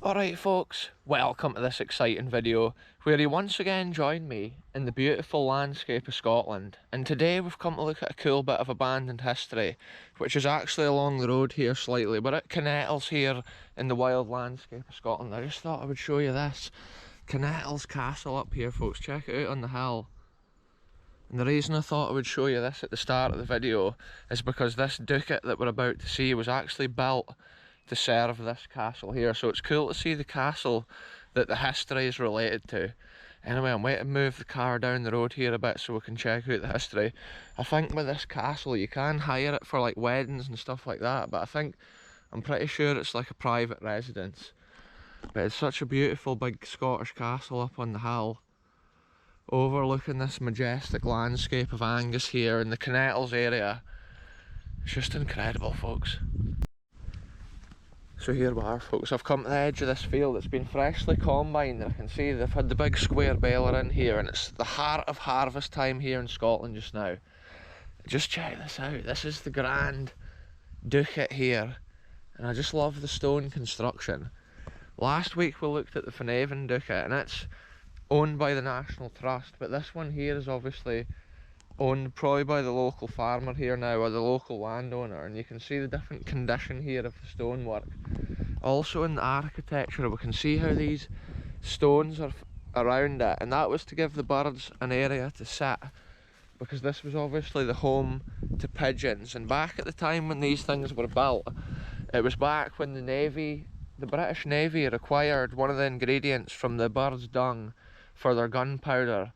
Alright folks, welcome to this exciting video where you once again join me in the beautiful landscape of Scotland, and today we've come to look at a cool bit of abandoned history which is actually along the road here slightly. We're at Kinnettles here in the wild landscape of Scotland. I just thought I would show you this Kinnettles Castle up here, folks. Check it out on the hill. And the reason I thought I would show you this at the start of the video is because this ducat that we're about to see was actually built to serve this castle here, so it's cool to see the castle that the history is related to. Anyway, I'm waiting to move the car down the road here a bit so we can check out the history. I think with this castle you can hire it for like weddings and stuff like that, but I'm pretty sure it's like a private residence. But it's such a beautiful big Scottish castle up on the hill, overlooking this majestic landscape of Angus here in the Kinnettles area. It's just incredible, folks. So here we are, folks. I've come to the edge of this field. It's been freshly combined. I can see they've had the big square baler in here, and it's the heart of harvest time here in Scotland just now. Just check this out. This is the grand ducat here, and I just love the stone construction. Last week we looked at the Finnevan ducat, and it's owned by the National Trust, but this one here is obviously owned probably by the local farmer here now, or the local landowner, and you can see the different condition here of the stonework. Also in the architecture we can see how these stones are around it, and that was to give the birds an area to sit, because this was obviously the home to pigeons. And back at the time when these things were built, it was back when the British Navy required one of the ingredients from the bird's dung for their gunpowder,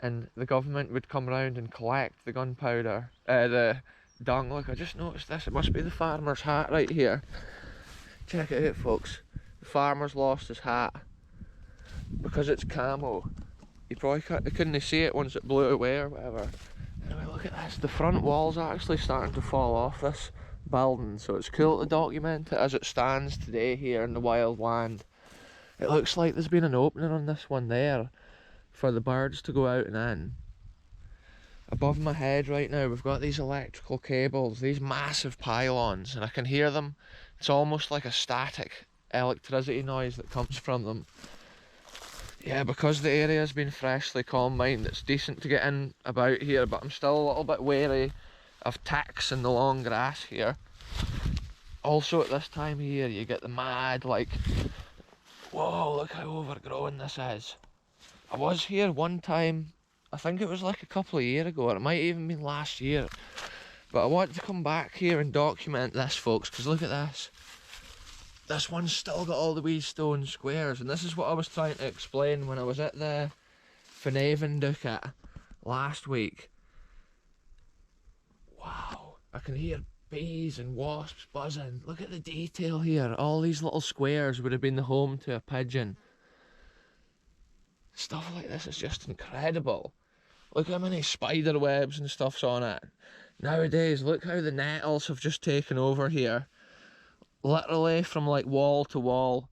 and the government would come round and collect the gunpowder, the dung. Look, I just noticed this, it must be the farmer's hat right here. Check it out, folks. The farmer's lost his hat because it's camo. You probably couldn't see it once it blew away or whatever. Anyway, look at this, the front wall's actually starting to fall off this building, so it's cool to document it as it stands today here in the wild land. It looks like there's been an opening on this one there for the birds to go out and in. Above my head right now we've got these electrical cables, these massive pylons, and I can hear them. It's almost like a static electricity noise that comes from them. Yeah, because the area has been freshly combined, it's decent to get in about here, but I'm still a little bit wary of ticks in the long grass here. Also at this time of year you get the mad, like, whoa, look how overgrown this is. I was here one time, I think it was like a couple of years ago, or it might even been last year, but I want to come back here and document this, folks, because look at this. This one's still got all the wee stone squares, and this is what I was trying to explain when I was at the Finnevan ducat last week. Wow, I can hear bees and wasps buzzing. Look at the detail here. All these little squares would have been the home to a pigeon. Stuff like this is just incredible. Look how many spider webs and stuff's on it. Nowadays, look how the nettles have just taken over here. Literally from like wall to wall.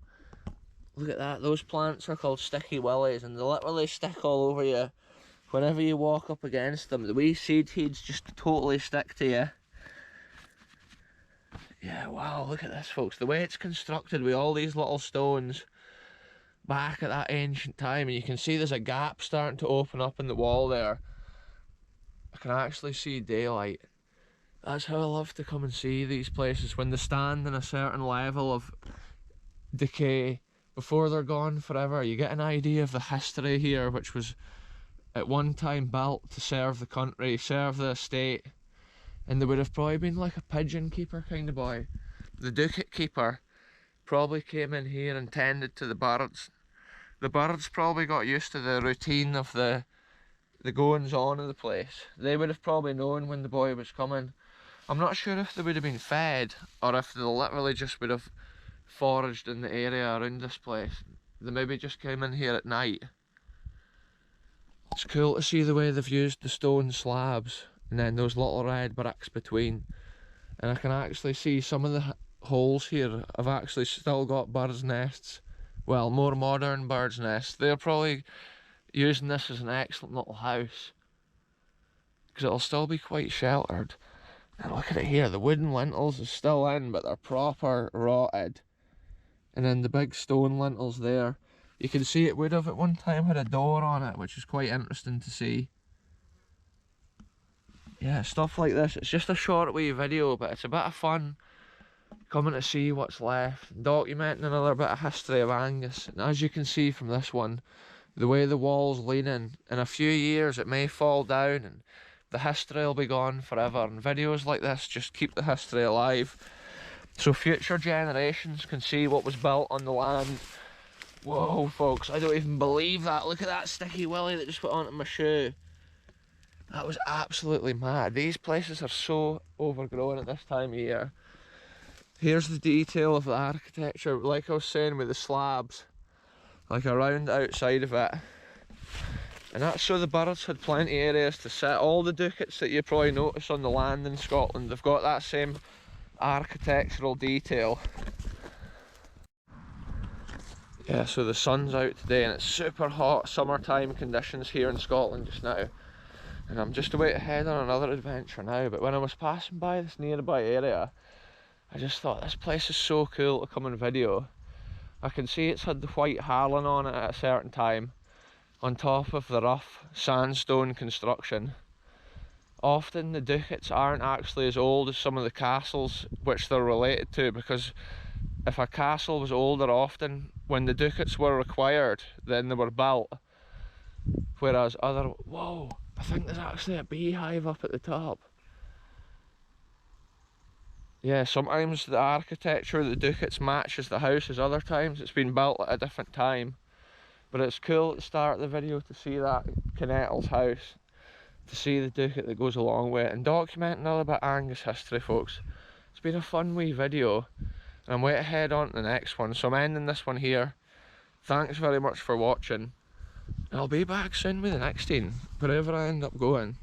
Look at that, those plants are called sticky willies, and they literally stick all over you. Whenever you walk up against them, the wee seed heads just totally stick to you. Yeah, wow, look at this, folks. The way it's constructed with all these little stones back at that ancient time, and you can see there's a gap starting to open up in the wall there. I can actually see daylight. That's how I love to come and see these places, when they stand in a certain level of decay before they're gone forever. You get an idea of the history here, which was at one time built to serve the country, serve the estate, and there would have probably been like a pigeon keeper kind of boy. The ducat keeper probably came in here and tended to the birds. The birds probably got used to the routine of the goings on of the place. They would have probably known when the boy was coming. I'm not sure if they would have been fed, or if they literally just would have foraged in the area around this place. They maybe just came in here at night. It's cool to see the way they've used the stone slabs and then those little red bricks between. And I can actually see some of the holes here have actually still got birds' nests. Well, more modern birds' nests. They're probably using this as an excellent little house, because it'll still be quite sheltered. And look at it here, the wooden lintels are still in, but they're proper rotted. and then the big stone lintels there. You can see it would have at one time had a door on it, which is quite interesting to see. Yeah, stuff like this. It's just a short wee video, but it's a bit of fun coming to see what's left, documenting another bit of history of Angus. And as you can see from this one, the way the wall's leaning, in a few years it may fall down and the history will be gone forever, and videos like this just keep the history alive so future generations can see what was built on the land. Whoa folks, I don't even believe that. Look at that sticky willy that just went onto my shoe. That was absolutely mad. These places are so overgrown at this time of year. Here's the detail of the architecture, like I was saying, with the slabs like around outside of it. And that's so the birds had plenty of areas to sit. All the ducats that you probably notice on the land in Scotland, they've got that same architectural detail. Yeah, so the sun's out today and it's super hot summertime conditions here in Scotland just now. And I'm just about to head on another adventure now, but when I was passing by this nearby area, I just thought this place is so cool to come and video. I can see it's had the white harling on it at a certain time, on top of the rough sandstone construction. Often the ducats aren't actually as old as some of the castles which they're related to, because if a castle was older often, when the ducats were required, then they were built. Whereas other... Whoa! I think there's actually a beehive up at the top. Yeah, sometimes the architecture of the ducats matches the houses, other times it's been built at a different time. But it's cool at the start of the video to see that Kinnettles house, to see the ducat that goes along with it, and documenting all about Angus history, folks. It's been a fun wee video, and I'm waiting to head on to the next one, so I'm ending this one here. Thanks very much for watching, and I'll be back soon with the next one, wherever I end up going.